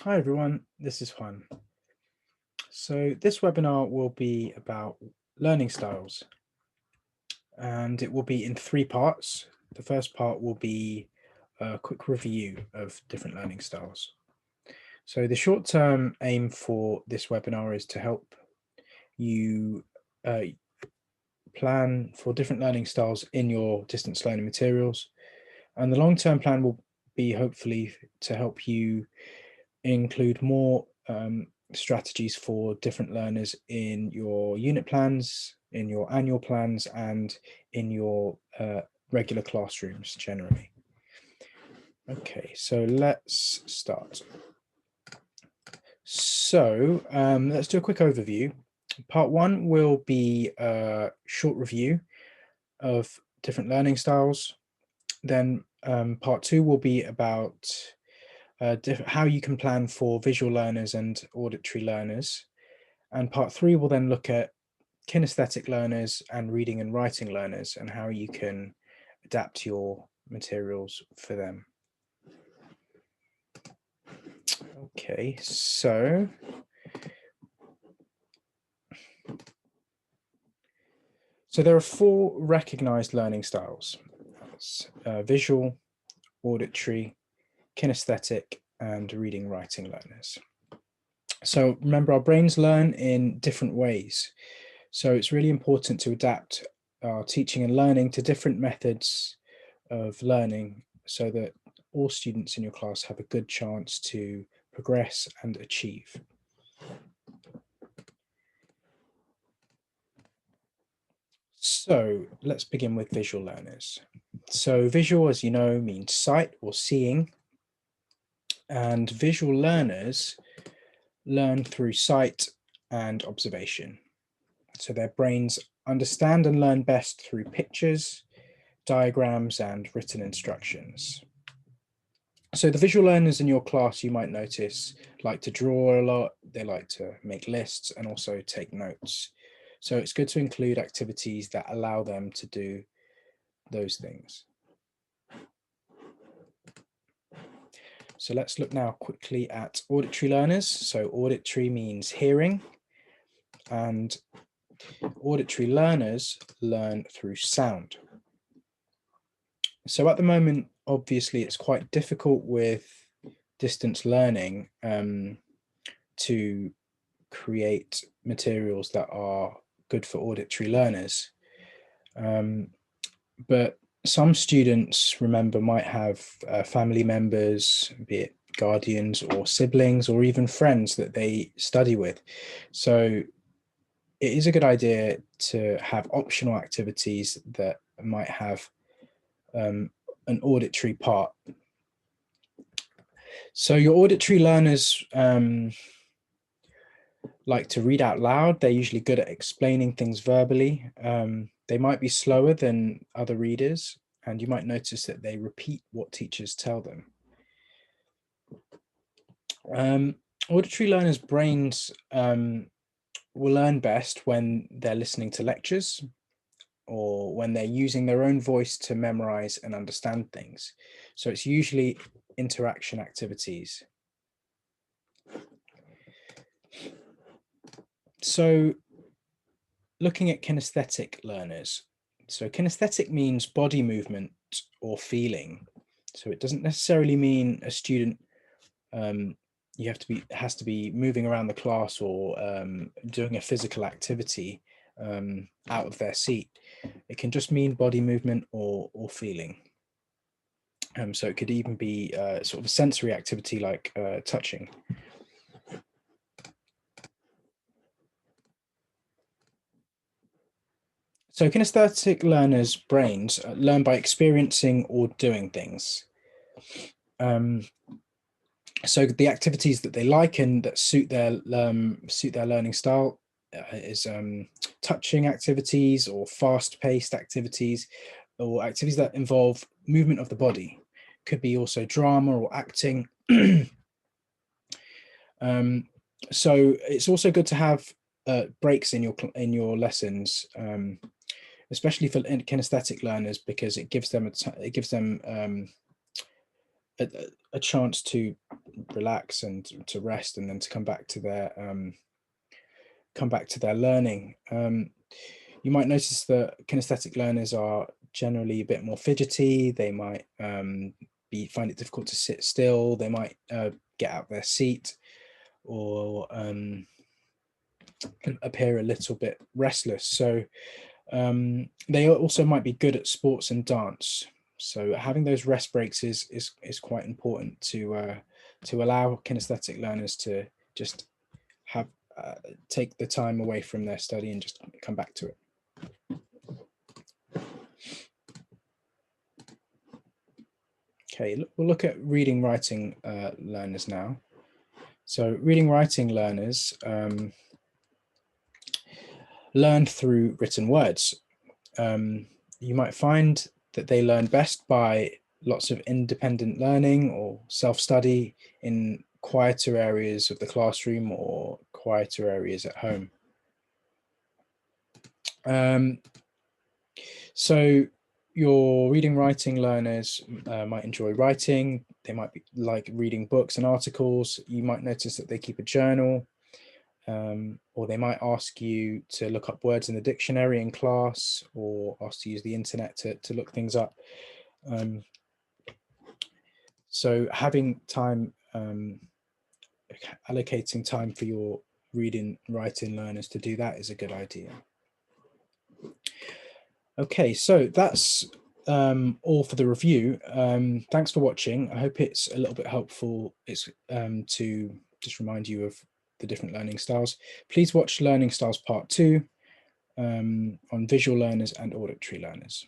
Hi everyone, this is Juan. So this webinar will be about learning styles, and it will be in three parts. The first part will be a quick review of different learning styles. So the short-term aim for this webinar is to help you plan for different learning styles in your distance learning materials. And the long-term plan will be hopefully to help you include more strategies for different learners in your unit plans, in your annual plans, and in your regular classrooms generally. Okay, so let's start. So let's do a quick overview. Part one will be a short review of different learning styles. Then part two will be about how you can plan for visual learners and auditory learners. And part three will then look at kinesthetic learners and reading and writing learners and how you can adapt your materials for them. Okay, so there are four recognized learning styles: visual, auditory, kinesthetic, and reading writing learners. So remember, our brains learn in different ways. So it's really important to adapt our teaching and learning to different methods of learning so that all students in your class have a good chance to progress and achieve. So let's begin with visual learners. So visual, as you know, means sight or seeing, and visual learners learn through sight and observation. So their brains understand and learn best through pictures, diagrams, and written instructions. So the visual learners in your class, you might notice, like to draw a lot, they like to make lists and also take notes. So it's good to include activities that allow them to do those things. So let's look now quickly at auditory learners. So auditory means hearing, and auditory learners learn through sound. So at the moment, obviously, it's quite difficult with distance learning to create materials that are good for auditory learners. But some students, remember, might have family members, be it guardians or siblings or even friends that they study with. So it is a good idea to have optional activities that might have an auditory part. So your auditory learners like to read out loud. They're usually good at explaining things verbally. They might be slower than other readers, and you might notice that they repeat what teachers tell them. Auditory learners' brains will learn best when they're listening to lectures or when they're using their own voice to memorize and understand things. So it's usually interaction activities. So looking at kinesthetic learners. So kinesthetic means body movement or feeling. So it doesn't necessarily mean a student has to be moving around the class or doing a physical activity out of their seat. It can just mean body movement or feeling. So it could even be sort of a sensory activity like touching. So kinesthetic learners' brains learn by experiencing or doing things. So the activities that they like and that suit their learning style is touching activities or fast-paced activities or activities that involve movement of the body. Could be also drama or acting. So it's also good to have breaks in your lessons, especially for kinesthetic learners, because it gives them a chance to relax and to rest, and then to come back to their learning. You might notice that kinesthetic learners are generally a bit more fidgety. They might find it difficult to sit still. They might get out their seat, or appear a little bit restless. So they also might be good at sports and dance. So having those rest breaks is quite important to allow kinesthetic learners to just have take the time away from their study and just come back to it. Okay, we'll look at reading writing learners now. So reading writing learners learn through written words. You might find that they learn best by lots of independent learning or self-study in quieter areas of the classroom or quieter areas at home. So your reading writing learners might enjoy writing. They might be like reading books and articles. You might notice that they keep a journal, or they might ask you to look up words in the dictionary in class, or ask to use the internet to look things up. So having time, allocating time for your reading writing learners to do that is a good idea. Okay, so that's all for the review. Thanks for watching. I hope it's a little bit helpful. It's to just remind you of the different learning styles. Please watch Learning Styles Part 2 on visual learners and auditory learners.